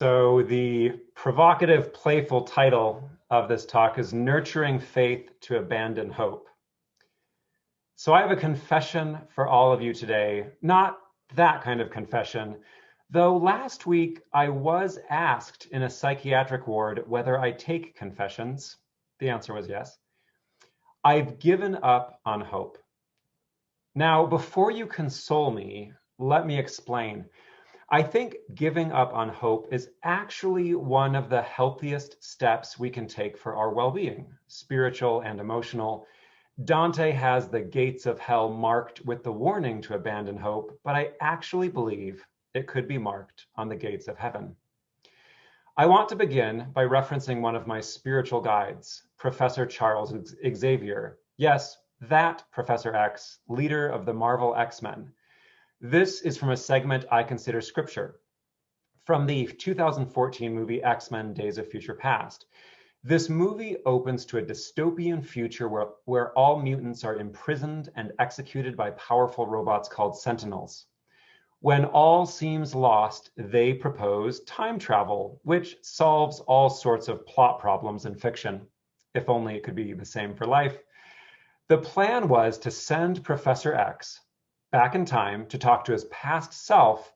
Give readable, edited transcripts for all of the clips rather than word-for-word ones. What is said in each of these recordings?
So, the provocative, playful title of this talk is Nurturing Faith to Abandon Hope. So, I have a confession for all of you today. Not that kind of confession, though last week I was asked in a psychiatric ward whether I take confessions. The answer was yes. I've given up on hope. Now, before you console me, let me explain. I think giving up on hope is actually one of the healthiest steps we can take for our well-being, spiritual and emotional. Dante has the gates of hell marked with the warning to abandon hope, but I actually believe it could be marked on the gates of heaven. I want to begin by referencing one of my spiritual guides, Professor Charles Xavier. Yes, that Professor X, leader of the Marvel X-Men. This is from a segment I consider scripture, from the 2014 movie X-Men Days of Future Past. This movie opens to a dystopian future where all mutants are imprisoned and executed by powerful robots called Sentinels. When all seems lost, they propose time travel, which solves all sorts of plot problems in fiction. If only it could be the same for life. The plan was to send Professor X back in time to talk to his past self,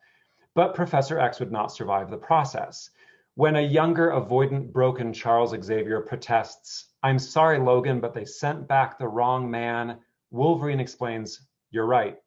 but Professor X would not survive the process. When a younger, avoidant, broken Charles Xavier protests, "I'm sorry, Logan, but they sent back the wrong man," Wolverine explains, "You're right,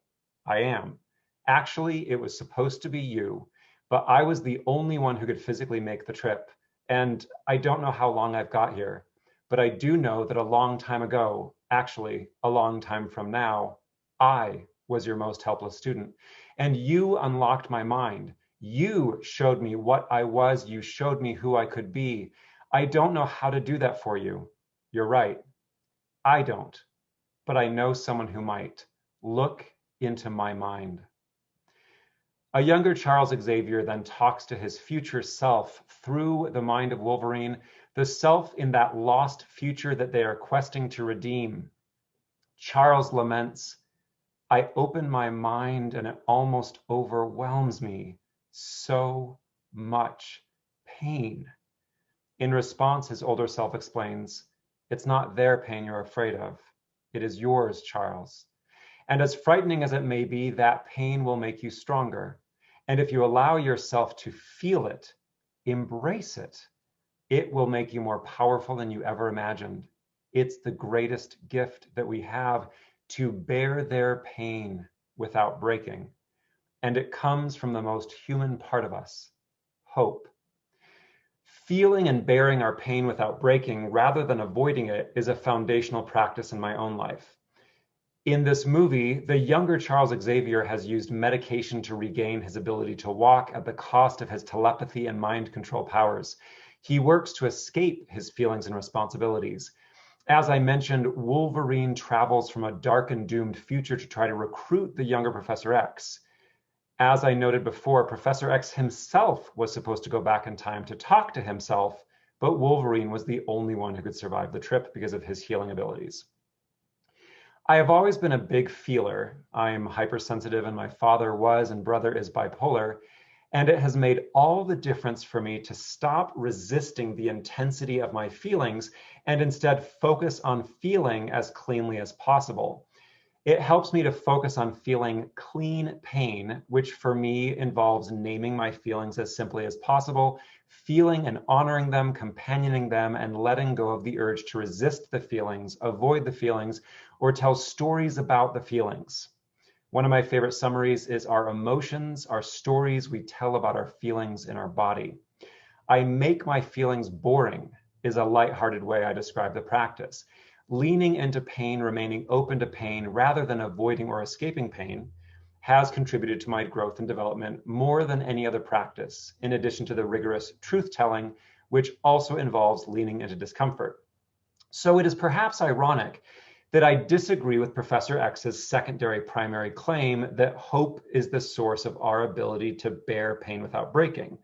I am. Actually, it was supposed to be you, but I was the only one who could physically make the trip. And I don't know how long I've got here, but I do know that a long time ago, actually a long time from now, I was your most helpless student. And you unlocked my mind. You showed me what I was. You showed me who I could be. I don't know how to do that for you. You're right. I don't, but I know someone who might. Look into my mind." A younger Charles Xavier then talks to his future self through the mind of Wolverine, the self in that lost future that they are questing to redeem. Charles laments, "I open my mind and it almost overwhelms me. So much pain." In response, his older self explains, "It's not their pain you're afraid of. It is yours, Charles. And as frightening as it may be, that pain will make you stronger. And if you allow yourself to feel it, embrace it, it will make you more powerful than you ever imagined. It's the greatest gift that we have, to bear their pain without breaking. And it comes from the most human part of us, hope." Feeling and bearing our pain without breaking, rather than avoiding it, is a foundational practice in my own life. In this movie, the younger Charles Xavier has used medication to regain his ability to walk at the cost of his telepathy and mind control powers. He works to escape his feelings and responsibilities. As I mentioned, Wolverine travels from a dark and doomed future to try to recruit the younger Professor X. As I noted before, Professor X himself was supposed to go back in time to talk to himself, but Wolverine was the only one who could survive the trip because of his healing abilities. I have always been a big feeler. I'm hypersensitive, and my father was and brother is bipolar. And it has made all the difference for me to stop resisting the intensity of my feelings and instead focus on feeling as cleanly as possible. It helps me to focus on feeling clean pain, which for me involves naming my feelings as simply as possible, feeling and honoring them, companioning them, and letting go of the urge to resist the feelings, avoid the feelings, or tell stories about the feelings. One of my favorite summaries is our emotions are stories we tell about our feelings in our body. I make my feelings boring is a lighthearted way I describe the practice. Leaning into pain, remaining open to pain, rather than avoiding or escaping pain, has contributed to my growth and development more than any other practice, in addition to the rigorous truth-telling, which also involves leaning into discomfort. So it is perhaps ironic that I disagree with Professor X's secondary primary claim that hope is the source of our ability to bear pain without breaking.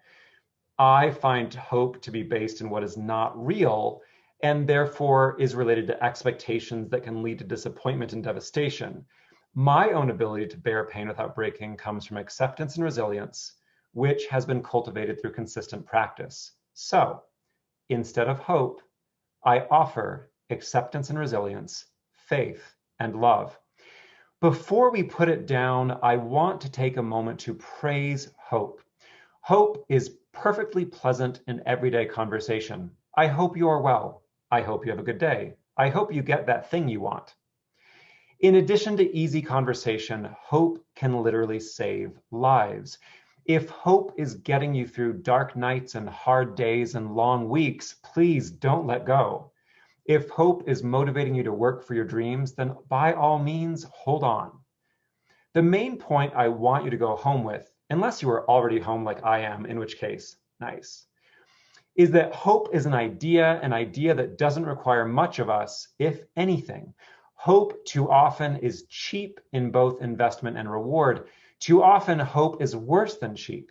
I find hope to be based in what is not real, and therefore is related to expectations that can lead to disappointment and devastation. My own ability to bear pain without breaking comes from acceptance and resilience, which has been cultivated through consistent practice. So, instead of hope, I offer acceptance and resilience, faith and love. Before we put it down, I want to take a moment to praise hope. Hope is perfectly pleasant in everyday conversation. I hope you are well. I hope you have a good day. I hope you get that thing you want. In addition to easy conversation, hope can literally save lives. If hope is getting you through dark nights and hard days and long weeks, please don't let go. If hope is motivating you to work for your dreams, then by all means, hold on. The main point I want you to go home with, unless you are already home like I am, in which case, nice, is that hope is an idea that doesn't require much of us, if anything. Hope too often is cheap in both investment and reward. Too often, hope is worse than cheap.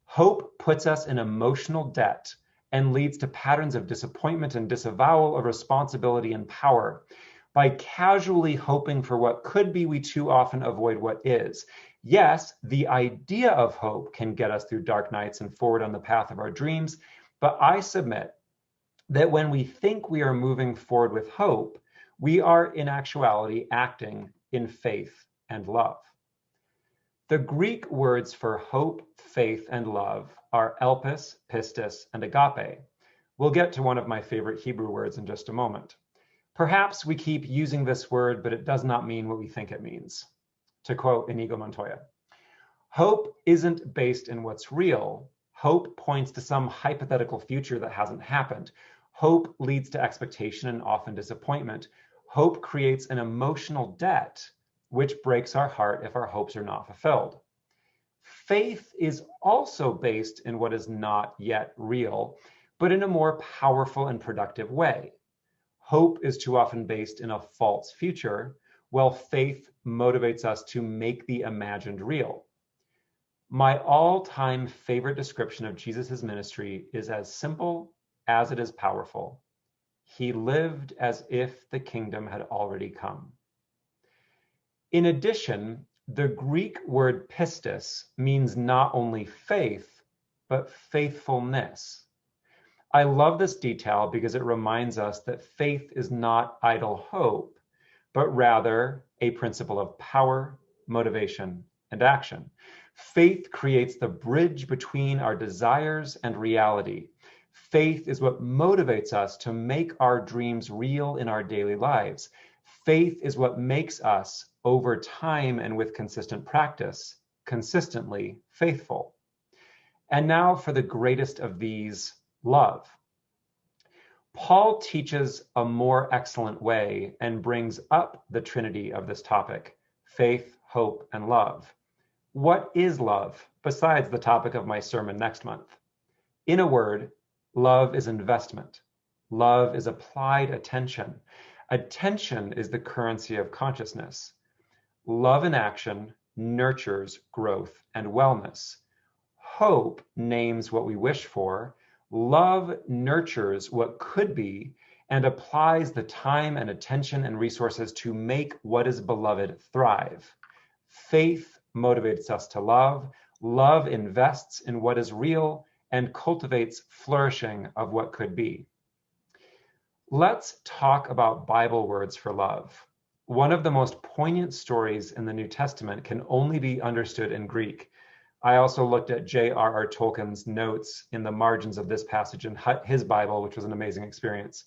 Hope puts us in emotional debt and leads to patterns of disappointment and disavowal of responsibility and power. By casually hoping for what could be, we too often avoid what is. Yes, the idea of hope can get us through dark nights and forward on the path of our dreams, but I submit that when we think we are moving forward with hope, we are in actuality acting in faith and love. The Greek words for hope, faith, and love are elpis, pistis, and agape. We'll get to one of my favorite Hebrew words in just a moment. Perhaps we keep using this word, but it does not mean what we think it means. To quote Inigo Montoya, hope isn't based in what's real. Hope points to some hypothetical future that hasn't happened. Hope leads to expectation and often disappointment. Hope creates an emotional debt, which breaks our heart if our hopes are not fulfilled. Faith is also based in what is not yet real, but in a more powerful and productive way. Hope is too often based in a false future, while faith motivates us to make the imagined real. My all-time favorite description of Jesus' ministry is as simple as it is powerful. He lived as if the kingdom had already come. In addition, the Greek word pistis means not only faith, but faithfulness. I love this detail because it reminds us that faith is not idle hope, but rather a principle of power, motivation, and action. Faith creates the bridge between our desires and reality. Faith is what motivates us to make our dreams real in our daily lives. Faith is what makes us, over time and with consistent practice, consistently faithful. And now for the greatest of these, love. Paul teaches a more excellent way and brings up the trinity of this topic: faith, hope, and love. What is love, besides the topic of my sermon next month? In a word, love is investment. Love is applied attention. Attention is the currency of consciousness. Love in action nurtures growth and wellness. Hope names what we wish for. Love nurtures what could be and applies the time and attention and resources to make what is beloved thrive. Faith motivates us to love. Love invests in what is real and cultivates flourishing of what could be. Let's talk about Bible words for love. One of the most poignant stories in the New Testament can only be understood in Greek. I also looked at J.R.R. Tolkien's notes in the margins of this passage in his Bible, which was an amazing experience.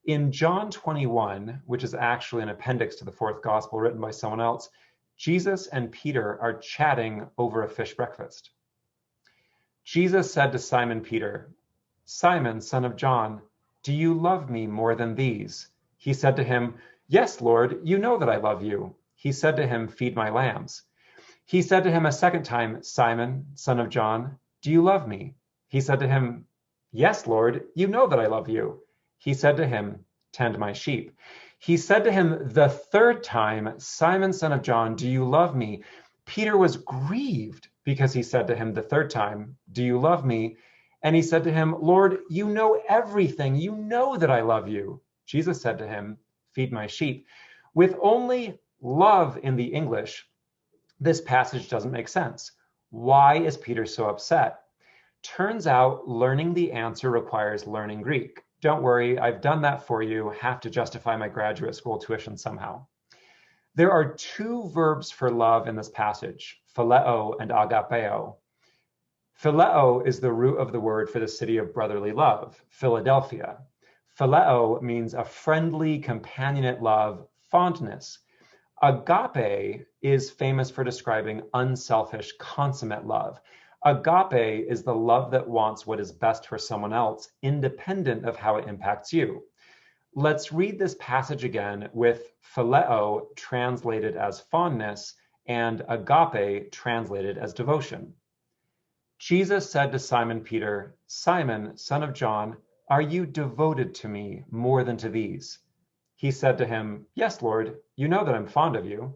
In John 21, which is actually an appendix to the fourth gospel written by someone else, Jesus and Peter are chatting over a fish breakfast. Jesus said to Simon Peter, "Simon, son of John, do you love me more than these?" He said to him, "Yes, Lord, you know that I love you." He said to him, "Feed my lambs." He said to him a second time, "Simon, son of John, do you love me?" He said to him, "Yes, Lord, you know that I love you." He said to him, "Tend my sheep." He said to him the third time, "Simon, son of John, do you love me?" Peter was grieved because he said to him the third time, "Do you love me?" And he said to him, "Lord, you know everything. You know that I love you." Jesus said to him, "Feed my sheep." With only love in the English, this passage doesn't make sense. Why is Peter so upset? Turns out learning the answer requires learning Greek. Don't worry, I've done that for you. Have to justify my graduate school tuition somehow. There are two verbs for love in this passage, phileo and agapeo. Phileo is the root of the word for the city of brotherly love, Philadelphia. Phileo means a friendly, companionate love, fondness. Agape is famous for describing unselfish, consummate love. Agape is the love that wants what is best for someone else, independent of how it impacts you. Let's read this passage again with phileo translated as fondness and agape translated as devotion. Jesus said to Simon Peter, "Simon, son of John, are you devoted to me more than to these?" He said to him, "Yes, Lord, you know that I'm fond of you."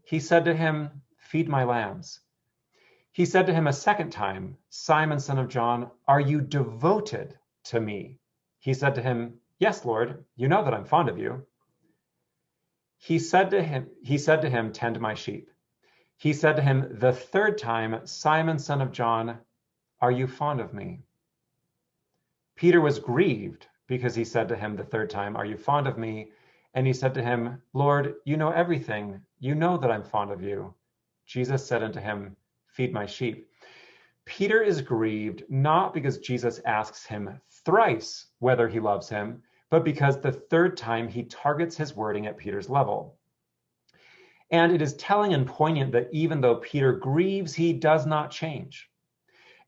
He said to him, "Feed my lambs." He said to him a second time, "Simon, son of John, are you devoted to me?" He said to him, "Yes, Lord, you know that I'm fond of you." He said to him, "Tend my sheep." He said to him the third time, "Simon, son of John, are you fond of me?" Peter was grieved because he said to him the third time, "Are you fond of me?" And he said to him, "Lord, you know everything. You know that I'm fond of you." Jesus said unto him, "Feed my sheep." Peter is grieved not because Jesus asks him thrice whether he loves him, but because the third time he targets his wording at Peter's level. And it is telling and poignant that even though Peter grieves, he does not change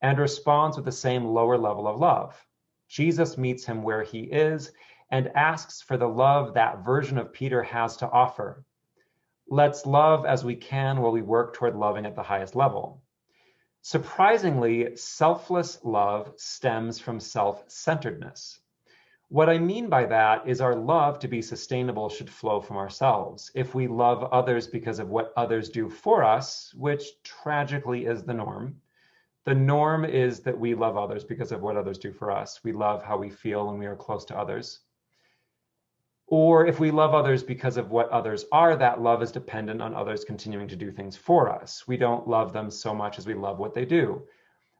and responds with the same lower level of love. Jesus meets him where he is and asks for the love that version of Peter has to offer. Let's love as we can while we work toward loving at the highest level. Surprisingly, selfless love stems from self-centeredness. What I mean by that is our love to be sustainable should flow from ourselves. If we love others because of what others do for us, which tragically is the norm is that we love others because of what others do for us. We love how we feel when we are close to others. Or if we love others because of what others are, that love is dependent on others continuing to do things for us. We don't love them so much as we love what they do.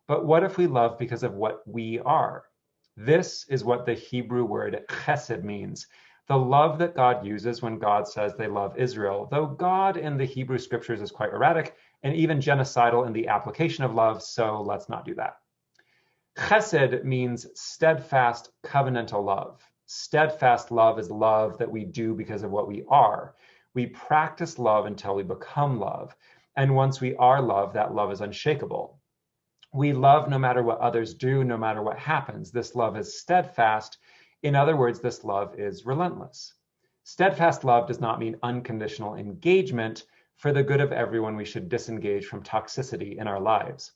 But what if we love because of what we are? This is what the Hebrew word chesed means, the love that God uses when God says they love Israel, though God in the Hebrew scriptures is quite erratic and even genocidal in the application of love, so let's not do that. Chesed means steadfast covenantal love. Steadfast love is love that we do because of what we are. We practice love until we become love. And once we are love, that love is unshakable. We love no matter what others do, no matter what happens. This love is steadfast. In other words, this love is relentless. Steadfast love does not mean unconditional engagement. For the good of everyone, we should disengage from toxicity in our lives.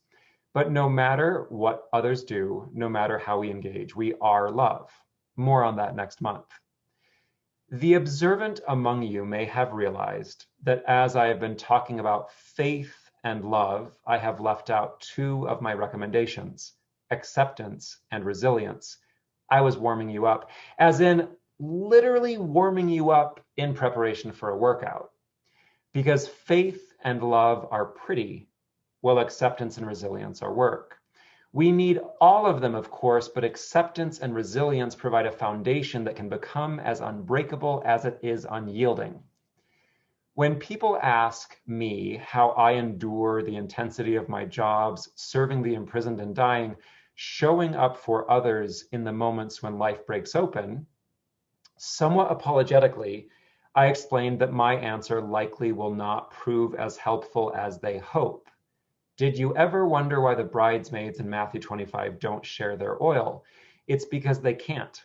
But no matter what others do, no matter how we engage, we are love. More on that next month. The observant among you may have realized that as I have been talking about faith and love, I have left out two of my recommendations, acceptance and resilience. I was warming you up, as in literally warming you up in preparation for a workout. Because faith and love are pretty, while acceptance and resilience are work. We need all of them, of course, but acceptance and resilience provide a foundation that can become as unbreakable as it is unyielding. When people ask me how I endure the intensity of my jobs, serving the imprisoned and dying, showing up for others in the moments when life breaks open, somewhat apologetically, I explained that my answer likely will not prove as helpful as they hope. Did you ever wonder why the bridesmaids in Matthew 25 don't share their oil? It's because they can't.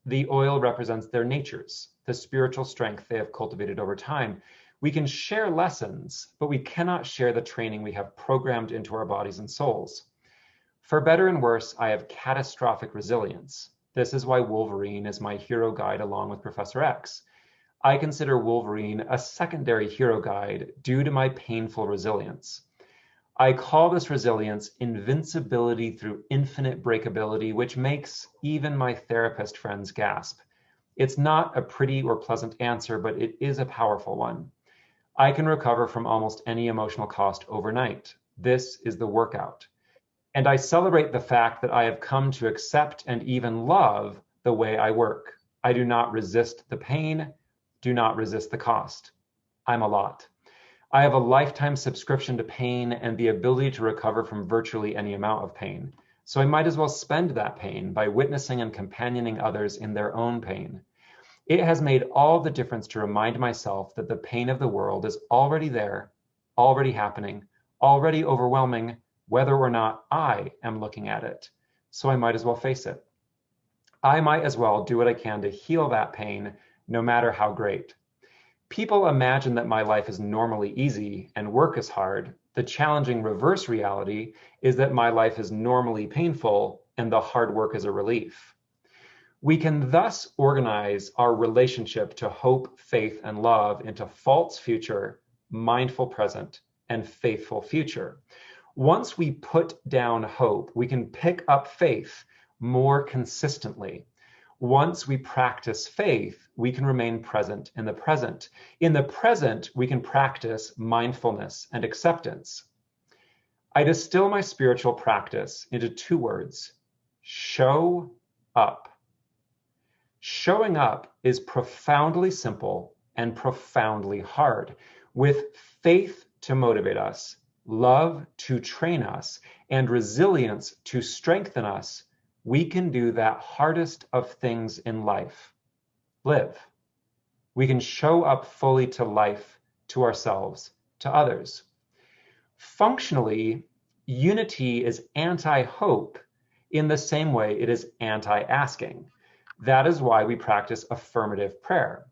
The oil represents their natures, the spiritual strength they have cultivated over time. We can share lessons, but we cannot share the training we have programmed into our bodies and souls. For better and worse, I have catastrophic resilience. This is why Wolverine is my hero guide along with Professor X. I consider Wolverine a secondary hero guide due to my painful resilience. I call this resilience invincibility through infinite breakability, which makes even my therapist friends gasp. It's not a pretty or pleasant answer, but it is a powerful one. I can recover from almost any emotional cost overnight. This is the workout. And I celebrate the fact that I have come to accept and even love the way I work. I do not resist the pain, do not resist the cost. I'm a lot. I have a lifetime subscription to pain and the ability to recover from virtually any amount of pain. So I might as well spend that pain by witnessing and companioning others in their own pain. It has made all the difference to remind myself that the pain of the world is already there, already happening, already overwhelming, whether or not I am looking at it. So I might as well face it. I might as well do what I can to heal that pain, no matter how great. People imagine that my life is normally easy and work is hard. The challenging reverse reality is that my life is normally painful and the hard work is a relief. We can thus organize our relationship to hope, faith, and love into false future, mindful present, and faithful future. Once we put down hope, we can pick up faith more consistently. Once we practice faith, we can remain present in the present. In the present, we can practice mindfulness and acceptance. I distill my spiritual practice into 2 words: show up. Showing up is profoundly simple and profoundly hard. With faith to motivate us, love to train us, and resilience to strengthen us, we can do that hardest of things in life: live. We can show up fully to life, to ourselves, to others. Functionally, unity is anti-hope in the same way it is anti-asking. That is why we practice affirmative prayer.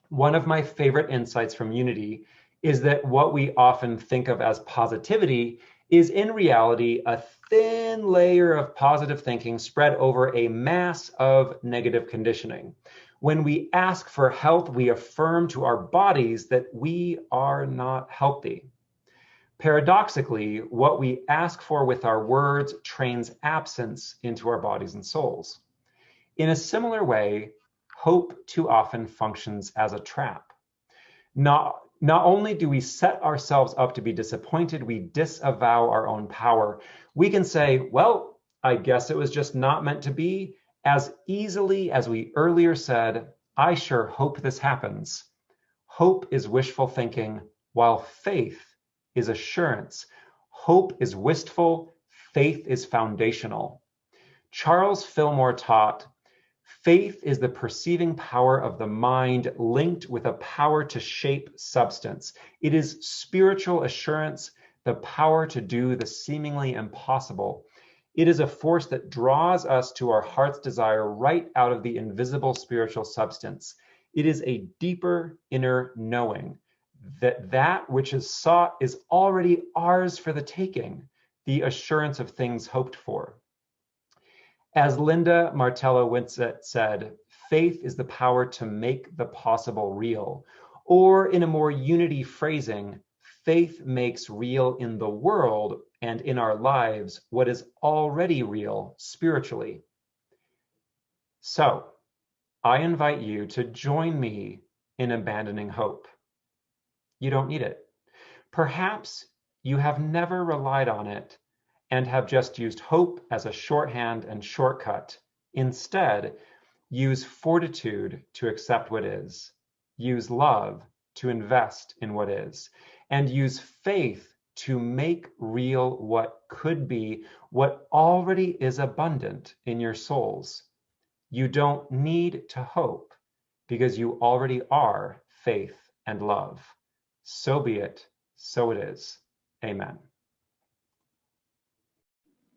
One of my favorite insights from unity is that what we often think of as positivity is in reality a thin layer of positive thinking spread over a mass of negative conditioning. When we ask for health, we affirm to our bodies that we are not healthy. Paradoxically, what we ask for with our words trains absence into our bodies and souls. In a similar way, hope too often functions as a trap. Not only do we set ourselves up to be disappointed, we disavow our own power. We can say, well, I guess it was just not meant to be, as easily as we earlier said, I sure hope this happens. Hope is wishful thinking, while faith is assurance. Hope is wistful, faith is foundational. Charles Fillmore taught, faith is the perceiving power of the mind linked with a power to shape substance. It is spiritual assurance, the power to do the seemingly impossible. It is a force that draws us to our heart's desire right out of the invisible spiritual substance. It is a deeper inner knowing that that which is sought is already ours for the taking, the assurance of things hoped for. As Linda Martello Winsett said, faith is the power to make the possible real. Or in a more unity phrasing, faith makes real in the world and in our lives what is already real spiritually. So, I invite you to join me in abandoning hope. You don't need it. Perhaps you have never relied on it and have just used hope as a shorthand and shortcut. Instead, use fortitude to accept what is, use love to invest in what is, and use faith to make real what could be, what already is abundant in your souls. You don't need to hope because you already are faith and love. So be it, so it is. Amen.